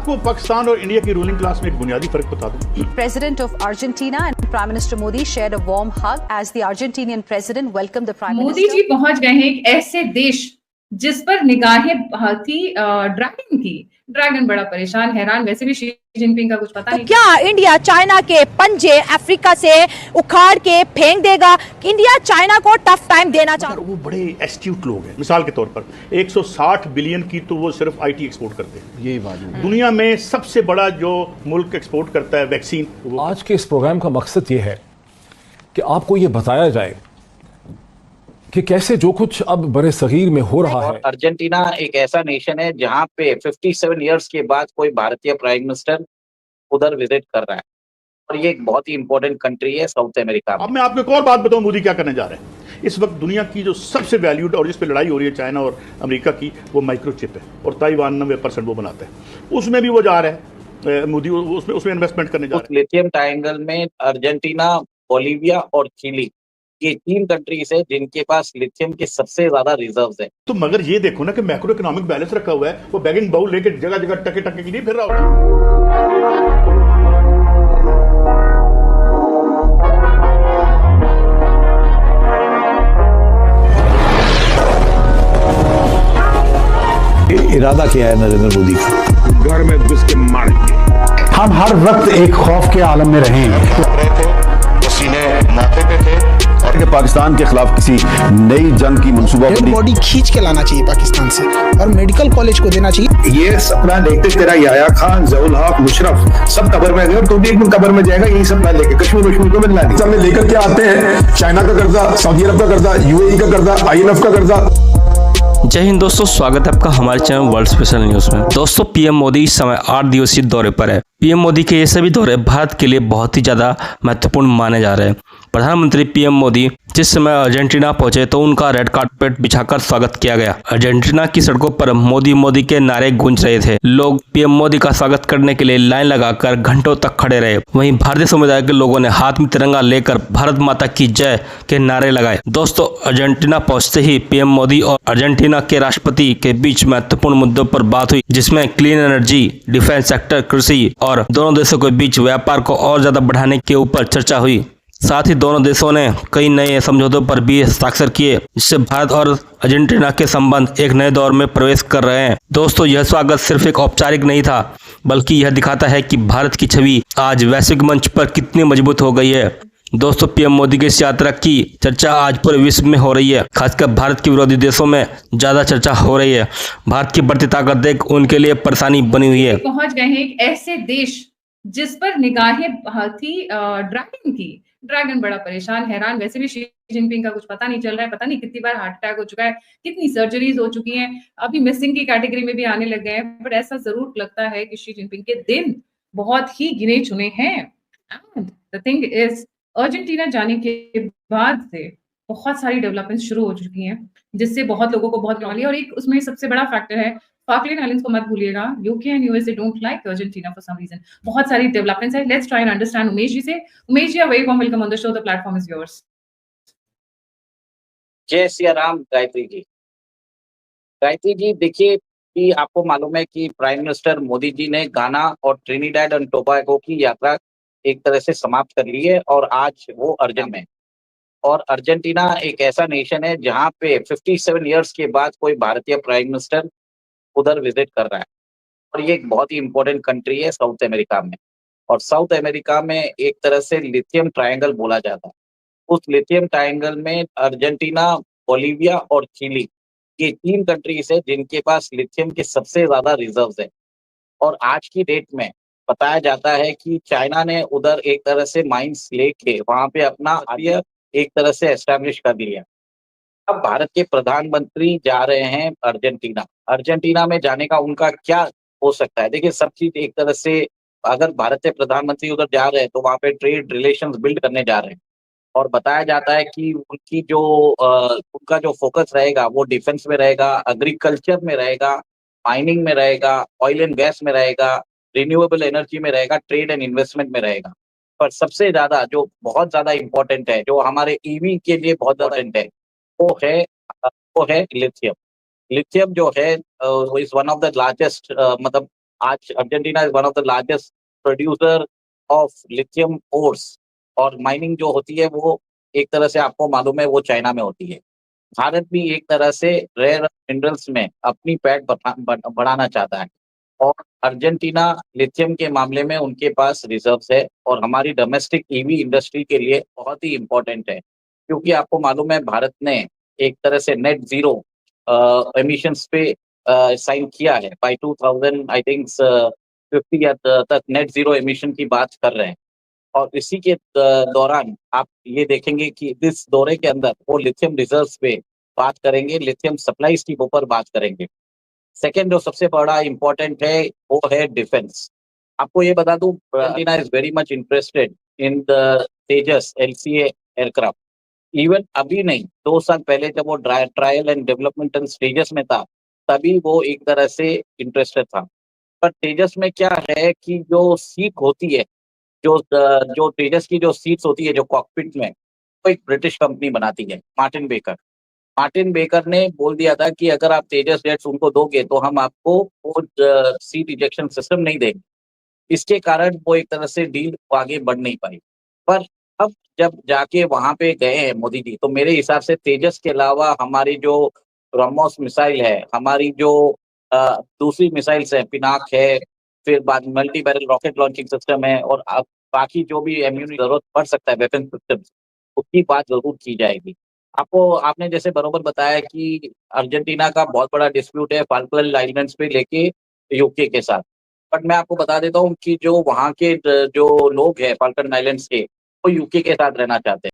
आपको पाकिस्तान और इंडिया की रूलिंग क्लास में एक बुनियादी फर्क बता दूं। President of Argentina and Prime Minister Modi shared a warm hug as the Argentinian president welcomed the Prime Minister. Modi ji पहुंच गए हैं एक ऐसे देश जिस पर निगाहें थी ड्रैगन की। ड्रैगन बड़ा परेशान हैरान, वैसे भी शी जिनपिंग का कुछ पता तो नहीं। क्या इंडिया चाइना के पंजे अफ्रीका से उखाड़ के फेंक देगा? इंडिया चाइना को टफ टाइम देना चाहता है। वो बड़े एस्ट्यूट लोग हैं। मिसाल के तौर पर 160 बिलियन की तो वो सिर्फ आईटी एक्सपोर्ट करते हैं। यही बात है। दुनिया में सबसे बड़ा जो मुल्क एक्सपोर्ट करता है वैक्सीन। आज के इस प्रोग्राम का मकसद ये है कि आपको ये बताया जाए कि कैसे जो कुछ अब बड़े सगीर में हो रहा है। अर्जेंटीना एक ऐसा नेशन है जहां पे 57 इयर्स के बाद कोई भारतीय प्राइम मिनिस्टर उधर विजिट कर रहा है और ये एक बहुत ही इंपॉर्टेंट कंट्री है साउथ अमेरिका में। अब मैं आपको एक और बात बताऊं, मोदी क्या करने जा रहे हैं। इस वक्त दुनिया की जो सबसे वैल्यूड और जिस पे लड़ाई हो रही है चाइना और अमेरिका की, वो माइक्रोचिप है और ताइवान 90% वो बनाता है। उसमें भी वो जा रहा है मोदी, उसमें इन्वेस्टमेंट करने जा रहे हैं। लिथियम ट्रायंगल में अर्जेंटीना, बोलीविया और चिली, ये 3 कंट्रीज है जिनके पास लिथियम के सबसे ज्यादा रिजर्व्स है। तो मगर ये देखो ना कि मैक्रो इकोनॉमिक बैलेंस रखा हुआ है, वो बैगिंग बाउल लेके जगह जगह टके टके की नहीं फिर रहा होगा। इरादा क्या है नरेंद्र मोदी का? घर में घुस के मारेंगे। हम हर वक्त एक खौफ के आलम में रहे हैं। पसीने माथे पे थे और पाकिस्तान के खिलाफ किसी नई जंग की मंसूबाबंदी, बॉडी खींच के लाना चाहिए पाकिस्तान से और मेडिकल कॉलेज को देना चाहिए। ये सपना देखते तेरा याया खान, ज़हुल हक, मुशर्रफ सब कब्र में गए और तू भी एक दिन कब्र में जाएगा यही सपना लेके। कश्मीर को मिलना नहीं। सब लेकर के आते हैं चाइना का कर्जा, सऊदी अरब का कर्जा, यूएई का कर्जा, IMF का कर्जा। जय हिंद दोस्तों, स्वागत है आपका हमारे चैनल वर्ल्ड स्पेशल न्यूज में। दोस्तों, पीएम मोदी इस समय 8 दिवसीय दौरे पर है। पीएम मोदी के ये सभी दौरे भारत के लिए बहुत ही ज्यादा महत्वपूर्ण माने जा रहे हैं। प्रधानमंत्री पीएम मोदी जिस समय अर्जेंटीना पहुंचे तो उनका रेड कार्पेट बिछाकर स्वागत किया गया। अर्जेंटीना की सड़कों पर मोदी मोदी के नारे गूंज रहे थे। लोग पीएम मोदी का स्वागत करने के लिए लाइन लगाकर घंटों तक खड़े रहे। वहीं भारतीय समुदाय के लोगों ने हाथ में तिरंगा लेकर भारत माता की जय के नारे लगाए। दोस्तों, अर्जेंटीना पहुंचते ही पीएम मोदी और अर्जेंटीना के राष्ट्रपति के बीच महत्वपूर्ण मुद्दों पर बात हुई, जिसमें क्लीन एनर्जी, डिफेंस सेक्टर, कृषि और दोनों देशों के बीच व्यापार को और ज्यादा बढ़ाने के ऊपर चर्चा हुई। साथ ही दोनों देशों ने कई नए समझौतों पर भी हस्ताक्षर किए, जिससे भारत और अर्जेंटीना के संबंध एक नए दौर में प्रवेश कर रहे हैं। दोस्तों, यह स्वागत सिर्फ एक औपचारिक नहीं था, बल्कि यह दिखाता है कि भारत की छवि आज वैश्विक मंच पर कितनी मजबूत हो गई है। दोस्तों, पीएम मोदी की इस यात्रा की चर्चा आज पूरे विश्व में हो रही है। खासकर भारत के विरोधी देशों में ज्यादा चर्चा हो रही है। भारत की बढ़ती ताकत देख उनके लिए परेशानी बनी हुई है। पहुंच गए हैं एक ऐसे देश जिस पर निगाहें थी ड्रैगन की। ड्रैगन बड़ा परेशान हैरान, वैसे भी शी जिनपिंग का कुछ पता नहीं चल रहा है। पता नहीं कितनी बार हार्ट अटैक हो चुका है, कितनी सर्जरीज हो चुकी हैं, अभी मिसिंग की कैटेगरी में भी आने लग गए हैं। बट ऐसा जरूर लगता है कि शी जिनपिंग के दिन बहुत ही गिने चुने हैं। And the thing is, Argentina जाने के बाद से बहुत सारी डेवलपमेंट्स शुरू हो चुकी हैं, जिससे बहुत लोगों को बहुत प्रॉब्लम है। और एक उसमें सबसे बड़ा फैक्टर है फाकलैंड आइलैंड्स को मत भूलिएगा। UK and USA don't like Argentina for some reason. बहुत सारी डेवलपमेंट्स है। Let's try and understand Umesh ji से। Umesh ji, a very warm welcome on the show, the platform is yours. Jai Siya Ram. Gayatri ji, देखिए कि आपको मालूम है कि प्राइम मिनिस्टर मोदी जी ने गाना और ट्रिनिडैड एंड टोबैगो की यात्रा एक तरह से समाप्त कर ली है और आज वो अर्जेंटीना में। और अर्जेंटीना एक ऐसा नेशन है जहां पे 57 इयर्स के बाद कोई भारतीय प्राइम मिनिस्टर उधर विजिट कर रहा है और ये एक बहुत ही इंपॉर्टेंट कंट्री है साउथ अमेरिका में। और साउथ अमेरिका में एक तरह से लिथियम ट्रायंगल बोला जाता है। उस लिथियम ट्रायंगल में अर्जेंटीना, बोलीविया और चिली, ये 3 कंट्रीज है जिनके पास लिथियम के सबसे ज्यादा रिजर्व्स है। और आज की डेट में बताया जाता है कि चाइना ने उधर एक तरह से माइंस लेके वहां पे अपना आर्य एक तरह से एस्टेब्लिश कर लिया। अब भारत के प्रधानमंत्री जा रहे हैं अर्जेंटीना। अर्जेंटीना में जाने का उनका क्या हो सकता है? देखिए, सब चीज एक तरह से, अगर भारत के प्रधानमंत्री उधर जा रहे हैं तो वहां पे ट्रेड रिलेशंस बिल्ड करने जा रहे हैं। और बताया जाता है कि उनकी जो उनका जो फोकस रहेगा वो डिफेंस में रहेगा, एग्रीकल्चर में रहेगा, माइनिंग में रहेगा, ऑयल एंड गैस में रहेगा, रिन्यूएबल एनर्जी में रहेगा, ट्रेड एंड इन्वेस्टमेंट में रहेगा। पर सबसे ज्यादा जो बहुत ज्यादा इंपॉर्टेंट है, जो हमारे ईवी के लिए बहुत इंपॉर्टेंट है, वो है लिथियम। लिथियम जो है is one of the largest मतलब आज Argentina is one of the largest producer of lithium ores, और माइनिंग जो होती है वो एक तरह से आपको मालूम है वो चाइना में होती है। भारत भी एक तरह से रेयर मिनरल्स में अपनी पैठ बढ़ाना चाहता है, और अर्जेंटीना लिथियम के मामले में उनके पास रिजर्व्स है, और हमारी डोमेस्टिक ईवी इंडस्ट्री के लिए बहुत ही इम्पोर्टेंट है, क्योंकि आपको मालूम है भारत ने एक तरह से नेट जीरो एमिशंस पे साइन किया है। बाय 2000 आई थिंक 50 तक नेट जीरो एमिशन की बात कर रहे हैं, और इसी के दौरान आप ये देखेंगे कि इस दौरे के अंदर वो लिथियम रिजर्व्स पे बात करेंगे, लिथियम सप्लाईज की ऊपर बात करेंगे। सेकेंड जो सबसे बड़ा इम्पोर्टेंट है वो है डिफेंस। आपको ये बता दूं, Argentina is very much interested in the Tejas LCA aircraft. Even अभी नहीं, 2 साल पहले जब वो ट्रायल एंड डेवलपमेंटल स्टेजेस में था, तभी वो एक तरह से इंटरेस्टेड था। पर तेजस में क्या है कि जो सीट होती है, जो तेजस की जो सीट्स होती है जो कॉकपिट में, वो एक ब्रिटिश कंपनी बनाती है, मार्टिन बेकर। मार्टिन बेकर ने बोल दिया था कि अगर आप तेजस जेट्स उनको दोगे तो हम आपको वो सीट इजेक्शन सिस्टम नहीं देंगे। इसके कारण वो एक तरह से डील आगे बढ़ नहीं पाई। पर अब जब जाके वहां पे गए हैं मोदी जी, तो मेरे हिसाब से तेजस के अलावा हमारी जो ब्रह्मोस मिसाइल है, हमारी जो दूसरी मिसाइल्स है, पिनाक है, फिर बाद multi barrel rocket launching system है, और बाकी जो भी एम्यूनिशन जरूरत पड़ सकता है वेपन सिस्टम, उसकी बात जरूर की जाएगी। आपने जैसे बरोबर बताया कि अर्जेंटीना का बहुत बड़ा डिस्प्यूट है फाल्कलैंड आइलैंड्स पे लेके यूके के साथ। बट मैं आपको बता देता हूँ कि जो वहाँ के जो लोग हैं फाल्कलैंड आइलैंड्स के, वो यूके के साथ रहना चाहते हैं।